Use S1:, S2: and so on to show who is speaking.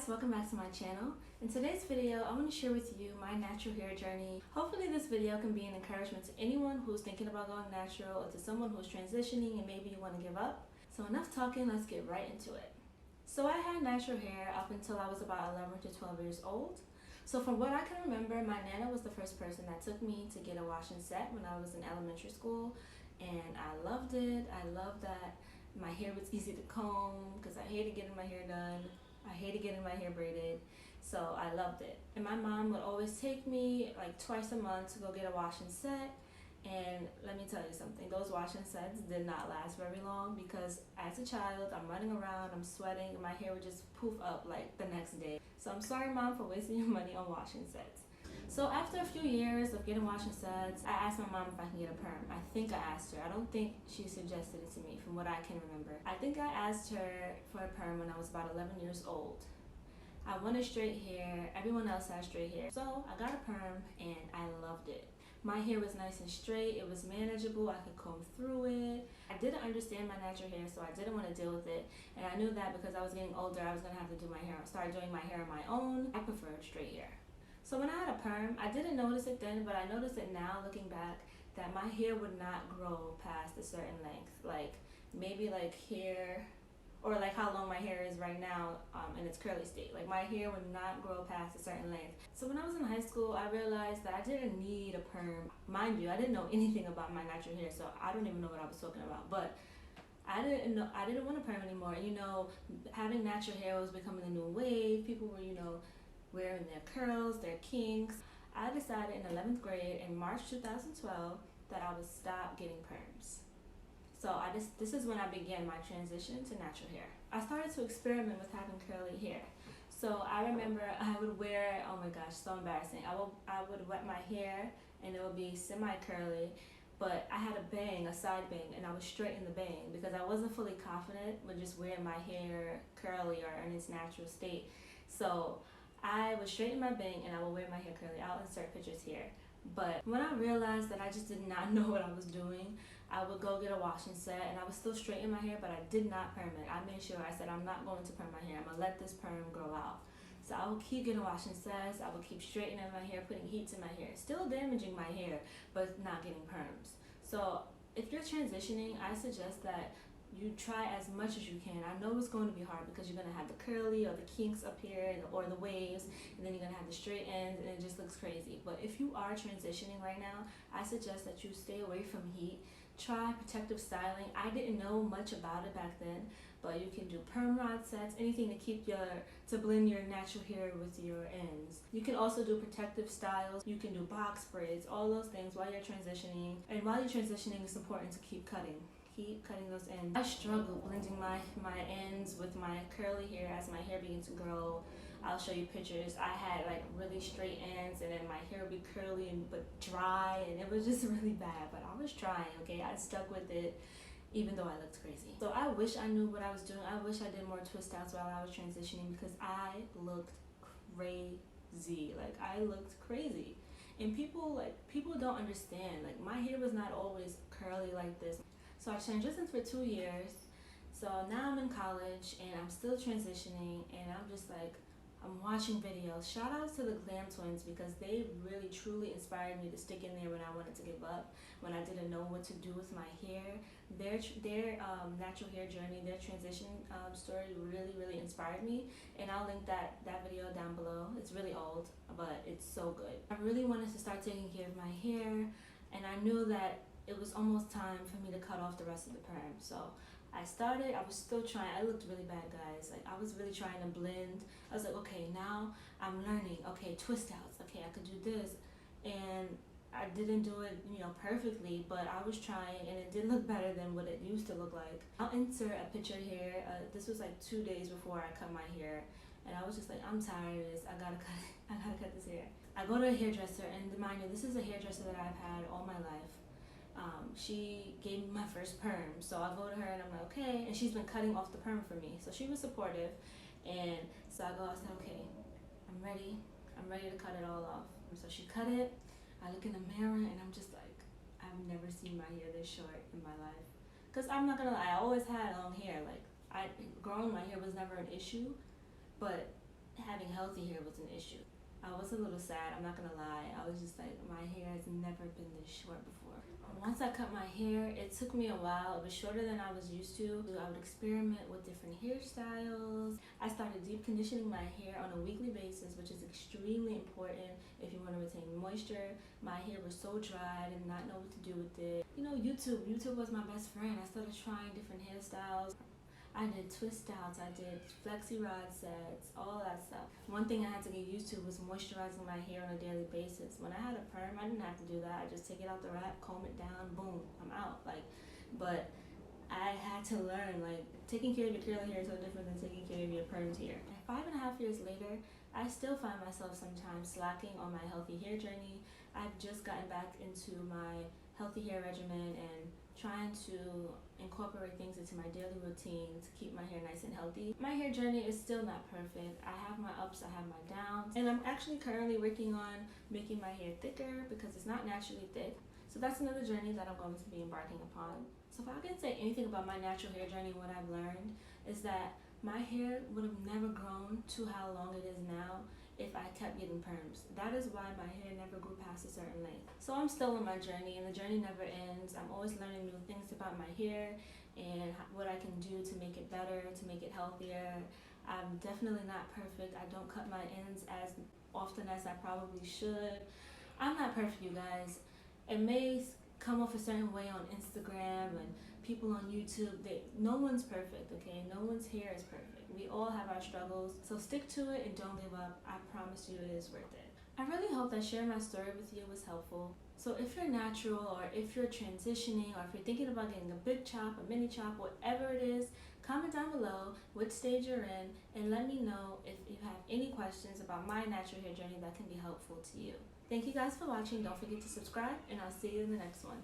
S1: welcome back to my channel. In today's video, I want to share with you my natural hair journey. Hopefully this video can be an encouragement to anyone who's thinking about going natural or to someone who's transitioning and maybe you want to give up. So enough talking, let's get right into it. So I had natural hair up until I was about 11 to 12 years old. So from what I can remember, my nana was the first person that took me to get a wash and set when I was in elementary school, and I loved it. I loved that my hair was easy to comb because I hated getting my hair done. I hated getting my hair braided, so I loved it. And my mom would always take me like twice a month to go get a wash and set. And let me tell you something, those wash and sets did not last very long because as a child, I'm running around, I'm sweating, and my hair would just poof up like the next day. So I'm sorry, Mom, for wasting your money on wash and sets. So after a few years of getting wash and sets, I asked my mom if I can get a perm. I think I asked her. I don't think she suggested it to me from what I can remember. I think I asked her for a perm when I was about 11 years old. I wanted straight hair. Everyone else had straight hair. So I got a perm and I loved it. My hair was nice and straight. It was manageable. I could comb through it. I didn't understand my natural hair, so I didn't want to deal with it. And I knew that because I was getting older, I was going to have to do my hair. Start doing my hair on my own. I preferred straight hair. So when I had a perm, I didn't notice it then, but I noticed it now looking back that my hair would not grow past a certain length. Like maybe like here, or like how long my hair is right now in its curly state. Like my hair would not grow past a certain length. So when I was in high school, I realized that I didn't need a perm. Mind you, I didn't know anything about my natural hair, so I don't even know what I was talking about. But I didn't want a perm anymore. You know, having natural hair was becoming the new wave. People were, wearing their curls, their kinks. I decided in 11th grade in March 2012 that I would stop getting perms. So this is when I began my transition to natural hair. I started to experiment with having curly hair. So I remember I would wear, oh my gosh, so embarrassing. I would wet my hair and it would be semi-curly, but I had a bang, a side bang, and I would straighten the bang because I wasn't fully confident with just wearing my hair curly or in its natural state. So I would straighten my bang and I would wear my hair curly. I'll insert pictures here. But when I realized that I just did not know what I was doing, I would go get a wash and set and I would still straighten my hair, but I did not perm it. I made sure, I said, I'm not going to perm my hair. I'm going to let this perm grow out. So I would keep getting wash and sets. I would keep straightening my hair, putting heat to my hair. Still damaging my hair, but not getting perms. So if you're transitioning, I suggest that you try as much as you can. I know it's going to be hard because you're going to have the curly or the kinks up here or the waves, and then you're going to have the straight ends, and it just looks crazy. But if you are transitioning right now, I suggest that you stay away from heat. Try protective styling. I didn't know much about it back then, but you can do perm rod sets, anything to blend your natural hair with your ends. You can also do protective styles. You can do box braids, all those things while you're transitioning. And while you're transitioning, it's important to keep cutting. Keep cutting those ends. I struggle blending my ends with my curly hair as my hair began to grow. I'll show you pictures. I had like really straight ends and then my hair would be curly but dry, and it was just really bad, but I was trying, okay? I stuck with it even though I looked crazy. So I wish I knew what I was doing. I wish I did more twist outs while I was transitioning because I looked crazy. Like I looked crazy. And people don't understand. Like my hair was not always curly like this. So I transitioned for 2 years. So now I'm in college and I'm still transitioning, and I'm just like, I'm watching videos. Shout outs to the Glam Twinz because they really truly inspired me to stick in there when I wanted to give up, when I didn't know what to do with my hair. Their natural hair journey, their transition story really inspired me, and I'll link that video down below. It's really old, but it's so good. I really wanted to start taking care of my hair, and I knew that it was almost time for me to cut off the rest of the perm. So I started, I was still trying. I looked really bad, guys. Like I was really trying to blend. I was like, okay, now I'm learning. Okay, twist outs. Okay, I could do this. And I didn't do it, perfectly, but I was trying, and it did look better than what it used to look like. I'll insert a picture here. This was like 2 days before I cut my hair. And I was just like, I'm tired of this. I gotta cut this hair. I go to a hairdresser, and mind you, this is a hairdresser that I've had all my life. She gave me my first perm, so I go to her and I'm like, okay, and she's been cutting off the perm for me, so she was supportive. And so I said, okay, I'm ready to cut it all off. And so she cut it. I look in the mirror and I'm just like, I've never seen my hair this short in my life, because I'm not gonna lie, I always had long hair. Like growing my hair was never an issue, but having healthy hair was an issue. I was a little sad, I'm not gonna lie. I was just like, my hair has never been this short before. Once I cut my hair, it took me a while. It was shorter than I was used to. I would experiment with different hairstyles. I started deep conditioning my hair on a weekly basis, which is extremely important if you want to retain moisture. My hair was so dry, I did not know what to do with it. You know, YouTube was my best friend. I started trying different hairstyles. I did twist outs, I did flexi rod sets, all that stuff. One thing I had to get used to was moisturizing my hair on a daily basis. When I had a perm, I didn't have to do that. I just take it out the wrap, comb it down, boom, I'm out. But I had to learn, taking care of your curly hair is so different than taking care of your permed hair. And 5.5 years later, I still find myself sometimes slacking on my healthy hair journey. I've just gotten back into my healthy hair regimen and trying to incorporate things into my daily routine to keep my hair nice and healthy. My hair journey is still not perfect. I have my ups, I have my downs, and I'm actually currently working on making my hair thicker because it's not naturally thick. So that's another journey that I'm going to be embarking upon. So if I can say anything about my natural hair journey, what I've learned is that my hair would have never grown to how long it is now if I kept getting perms. That is why my hair never grew past a certain length. So I'm still on my journey, and the journey never ends. I'm always learning new things about my hair and what I can do to make it better, to make it healthier. I'm definitely not perfect. I don't cut my ends as often as I probably should. I'm not perfect, you guys. It may come off a certain way on Instagram and people on YouTube. No one's perfect, okay? No one's hair is perfect. We all have our struggles, so stick to it and don't give up. I promise you it is worth it. I really hope that sharing my story with you was helpful. So if you're natural, or if you're transitioning, or if you're thinking about getting a big chop, a mini chop, whatever it is, comment down below which stage you're in and let me know if you have any questions about my natural hair journey that can be helpful to you. Thank you guys for watching. Don't forget to subscribe, and I'll see you in the next one.